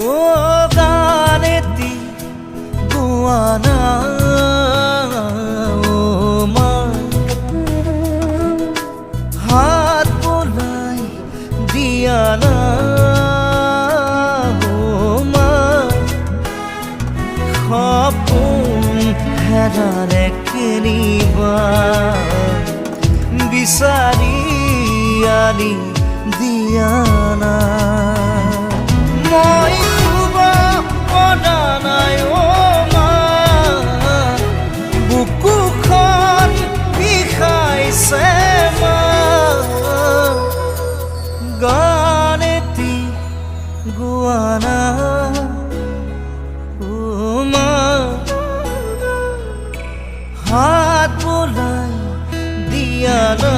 ও গানেতি Guiana ও মা হাত বোলাই দিয়ানা ও মা সপোন হেৰালে কেনিবা বিচাৰি আনি দিয়ানা মই শুব পৰা নাই অ মা বুকুখন বিষাইছে মা গানেতি গুৱানা ও মা হাত বোলাই দিয়ানা